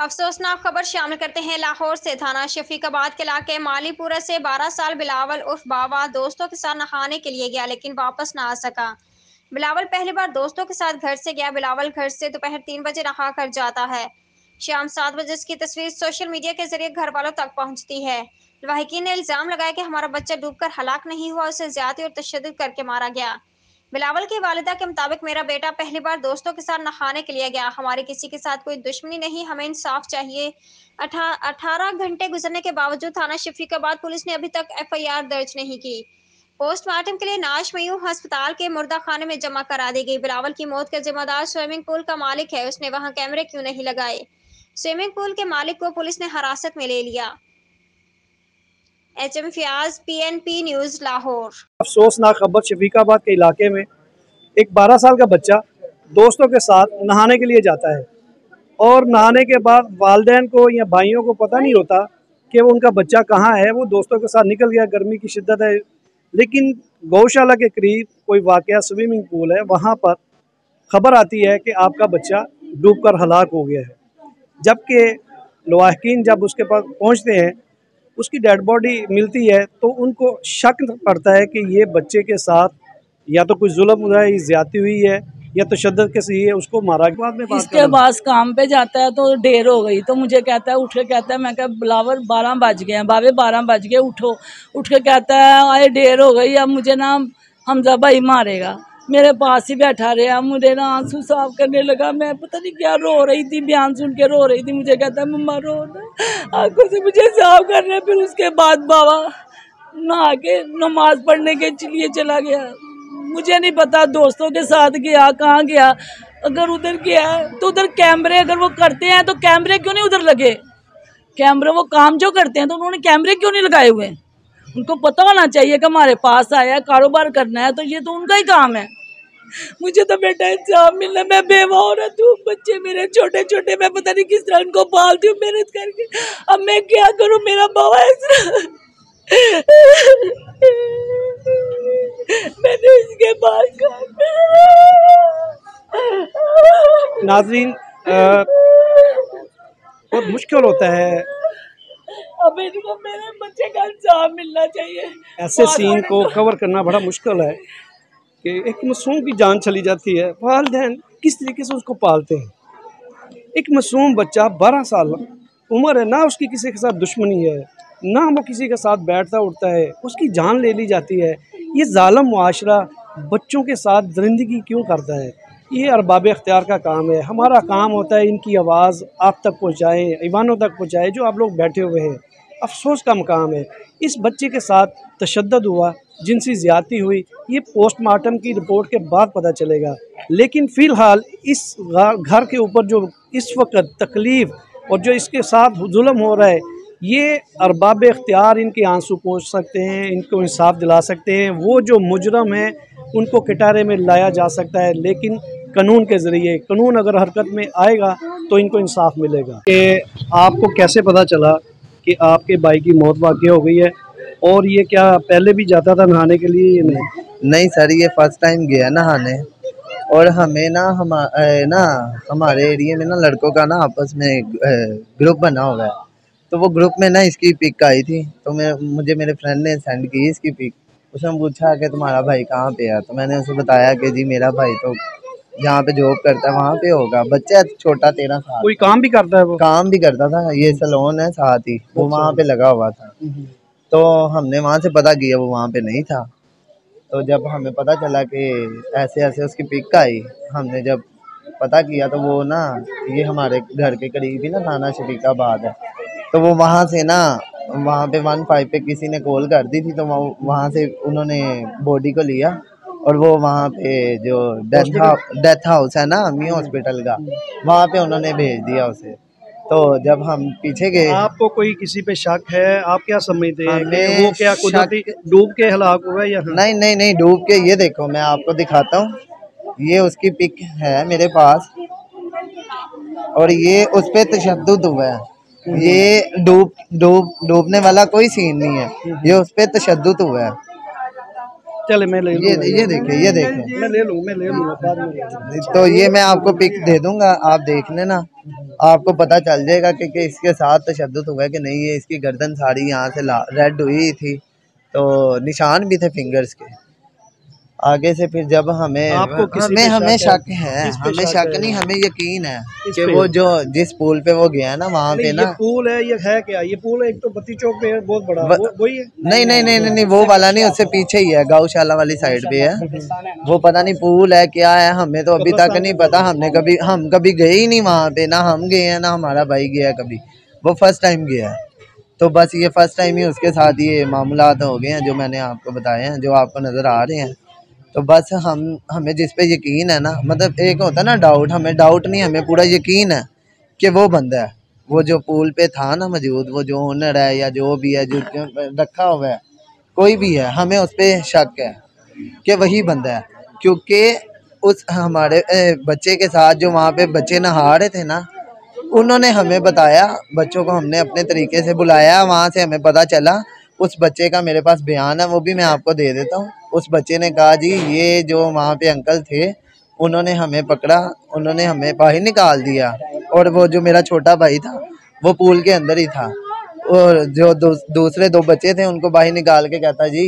अफसोसनाक खबर शामिल करते हैं लाहौर से। थाना शफीकाबाद के इलाके मालीपुरा से 12 साल बिलावल उर्फ बाबा दोस्तों के साथ नहाने के लिए गया, लेकिन वापस ना आ सका। बिलावल पहली बार दोस्तों के साथ घर से गया। बिलावल घर से दोपहर 3 बजे नहा कर जाता है। शाम 7 बजे इसकी तस्वीर सोशल मीडिया के जरिए घर वालों तक पहुंचती है। लवाहिकीन ने इल्जाम लगाया कि हमारा बच्चा डूबकर हलाक नहीं हुआ, उसे ज्यादती और तशद्दुद करके मारा गया। बिलावल की वालिदा के मुताबिक मेरा बेटा पहली बार दोस्तों के साथ नहाने के लिए गया, हमारे किसी के साथ कोई दुश्मनी नहीं, हमें इंसाफ चाहिए। 18 घंटे गुजरने के बावजूद थाना शफीकाबाद पुलिस ने अभी तक FIR दर्ज नहीं की। पोस्टमार्टम के लिए नाश मयूं अस्पताल के मुर्दा खाने में जमा करा दी गई। बिलावल की मौत का जिम्मेदार स्विमिंग पूल का मालिक है, उसने वहां कैमरे क्यों नहीं लगाए। स्विमिंग पूल के मालिक को पुलिस ने हिरासत में ले लिया। HM Fayaz, PNP news, Lahore. अफसोसनाक खबर शफीकाबाद के इलाके में एक 12 साल का बच्चा दोस्तों के साथ नहाने के लिए जाता है और नहाने के बाद वालिदैन को या भाइयों को पता नहीं होता कि वो उनका बच्चा कहाँ है। वो दोस्तों के साथ निकल गया, गर्मी की शिद्दत है, लेकिन गौशाला के करीब कोई वाकया स्विमिंग पूल है, वहाँ पर खबर आती है कि आपका बच्चा डूबकर हलाक हो गया है। जबकि लवाहिकीन जब उसके पास पहुँचते हैं, उसकी डेड बॉडी मिलती है तो उनको शक पड़ता है कि ये बच्चे के साथ या तो कुछ जुल्म हुआ है, ज्यादती हुई है या तशद्दुद के सही है, उसको मारा। बाद में इसके पास काम पे जाता है तो देर हो गई तो मुझे कहता है, उठ के कहता है, मैं क्या बिलावल 12 बज गए हैं, बाबे 12 बज गए, उठो। उठ के कहता है आए देर हो गई, अब मुझे ना हमजा भाई मारेगा। मेरे पास ही बैठा रहा, मुझे ना आंसू साफ करने लगा। मैं पता नहीं क्या रो रही थी, बयान सुन के रो रही थी। मुझे कहता है मम्मा रो ना, आंखों से मुझे साफ कर रहे। फिर उसके बाद बाबा नहा के नमाज पढ़ने के लिए चला गया। मुझे नहीं पता दोस्तों के साथ गया, कहाँ गया। अगर उधर गया तो उधर कैमरे अगर वो करते हैं तो कैमरे क्यों नहीं उधर लगे। कैमरे वो काम जो करते हैं तो उन्होंने कैमरे क्यों नहीं लगाए हुए। उनको पता होना चाहिए कि हमारे पास आया, कारोबार करना है, तो ये तो उनका ही काम है। मुझे तो बेटा इंसाफ मिलना, मैं बेवा औरत हूँ, बच्चे मेरे छोटे छोटे, मैं पता नहीं किस तरह उनको पालती हूँ मेहनत करके। अब मैं क्या करूँ, मेरा बाबा मैंने इसके पास नाज़रीन बहुत मुश्किल होता है, अब इनको मेरे बच्चे का इंसाफ मिलना चाहिए। ऐसे सीन को कवर करना बड़ा मुश्किल है कि एक मासूम की जान चली जाती है। वालिदैन किस तरीके से उसको पालते हैं। एक मासूम बच्चा 12 साल उम्र है, ना उसकी किसी के साथ दुश्मनी है, ना वो किसी के साथ बैठता उठता है, उसकी जान ले ली जाती है। ये जालिम मुआशरा बच्चों के साथ दरिंदगी क्यों करता है। ये अरबाब इख्तियार का काम है। हमारा काम होता है इनकी आवाज़ आप तक पहुँचाएँ, ईवानों तक पहुँचाएँ जो आप लोग बैठे हुए हैं। अफसोस का मकाम है, इस बच्चे के साथ तशद्दुद हुआ, जिनसी ज़्यादती हुई, ये पोस्टमार्टम की रिपोर्ट के बाद पता चलेगा। लेकिन फ़िलहाल इस घर के ऊपर जो इस वक्त तकलीफ़ और जो इसके साथ जुल्म हो रहा है, ये अरबाब इख्तियार इनके आंसू पोंछ सकते हैं, इनको इंसाफ दिला सकते हैं। वो जो मुजरम हैं उनको किटारे में लाया जा सकता है, लेकिन कानून के ज़रिए, कानून अगर हरकत में आएगा तो इनको इंसाफ मिलेगा। कि आपको कैसे पता चला कि आपके भाई की मौत वाक़ई हो गई है, और ये क्या पहले भी जाता था नहाने के लिए? नहीं सर, ये फर्स्ट टाइम गया नहाने। और हमें ना हमारे एरिया में ना लड़कों का ना आपस में ग्रुप बना हुआ है, तो वो ग्रुप में ना इसकी पिक आई थी, तो मुझे मेरे फ्रेंड ने सेंड की इसकी पिक। उसने पूछा कि तुम्हारा भाई कहाँ पे है, तो मैंने उसे बताया कि जी मेरा भाई तो जहाँ पे जॉब करता है वहाँ पे होगा। बच्चा छोटा 13 साल। कोई काम भी करता है? वो काम भी करता था, ये सैलून है साथ ही, वो वहाँ पे लगा हुआ था। तो हमने वहाँ से पता किया, वो वहाँ पे नहीं था। तो जब हमें पता चला कि ऐसे ऐसे उसकी पिक आई, हमने जब पता किया तो वो ना ये हमारे घर के करीब ही ना थाना शफीकाबाद है, तो वो वहाँ से ना वहाँ पे 15 पे किसी ने कॉल कर दी थी, तो वहाँ से उन्होंने बॉडी को लिया और वो वहाँ पे जो डेथ हाउस है ना मी हॉस्पिटल का, वहाँ पे उन्होंने भेज दिया उसे। तो जब हम पीछे गए, आपको कोई किसी पे शक है? आप क्या समझते हैं कि वो क्या कुदरती डूब के हलाक हुआ है या? नहीं डूब के। ये देखो मैं आपको दिखाता हूँ, ये उसकी पिक है मेरे पास, और ये उस पे तशद्दुद हुआ है। ये डूबने वाला कोई सीन नहीं है, ये उस पे तशद्दुद हुआ है। चले मैं ले लूँ। ये देखें मैं ले लूँ बाद में। तो ये मैं आपको पिक दे दूंगा, आप देख लेना। आपको पता चल जाएगा कि इसके साथ तशद्दुद हुआ है कि नहीं। ये इसकी गर्दन साड़ी यहाँ से रेड हुई थी, तो निशान भी थे फिंगर्स के। आगे से फिर जब हमें शक है, हमें शक नहीं, हमें यकीन है कि वो जो जिस पूल पे वो गया ना वहाँ पे ना, ये पूल है, ये है क्या? ये पूल है एक तो बत्ती चौक पे है, बहुत बड़ा, वही है? नहीं, वो वाला नहीं, उससे पीछे ही है, गौशाला वाली साइड पे है वो। पता नहीं पूल है क्या है, हमें तो अभी तक नहीं पता। हम कभी गए ही नहीं वहाँ पे, ना हम गए हैं ना हमारा भाई गया कभी, वो फर्स्ट टाइम गया है। तो बस ये फर्स्ट टाइम ही उसके साथ ये मामलात हो गए हैं जो मैंने आपको बताए हैं, जो आपको नज़र आ रहे हैं। तो बस हमें जिस पे यकीन है ना, मतलब एक होता है ना डाउट, हमें डाउट नहीं, हमें पूरा यकीन है कि वो बंदा है, वो जो पूल पे था ना मौजूद, वो जो ओनर है या जो भी है जो रखा हुआ है, कोई भी है, हमें उस पर शक है कि वही बंदा है। क्योंकि उस हमारे बच्चे के साथ जो वहाँ पे बच्चे नहा रहे थे ना, उन्होंने हमें बताया, बच्चों को हमने अपने तरीके से बुलाया, वहाँ से हमें पता चला। उस बच्चे का मेरे पास बयान है, वो भी मैं आपको दे देता हूँ। उस बच्चे ने कहा जी ये जो वहाँ पे अंकल थे, उन्होंने हमें पकड़ा, उन्होंने हमें बाहर निकाल दिया, और वो जो मेरा छोटा भाई था वो पूल के अंदर ही था, और जो दूसरे दो बच्चे थे उनको बाहर निकाल के कहता जी